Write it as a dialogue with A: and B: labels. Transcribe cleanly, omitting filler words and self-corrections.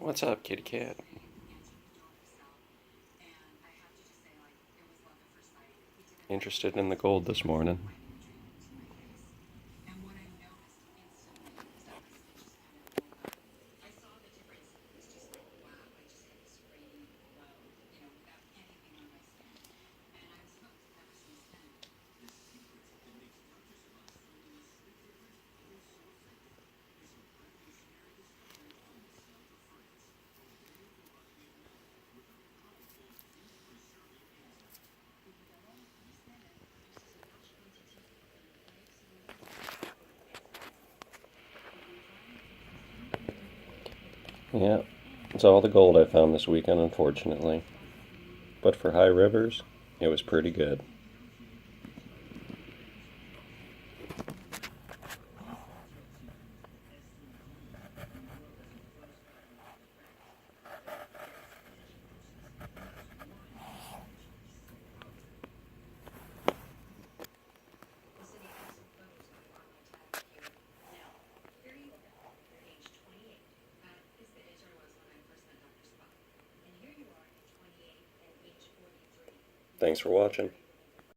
A: What's up, kitty cat? Interested in the gold this morning. Yeah, it's all the gold I found this weekend, unfortunately. But for high rivers, it was pretty good. Thanks for watching.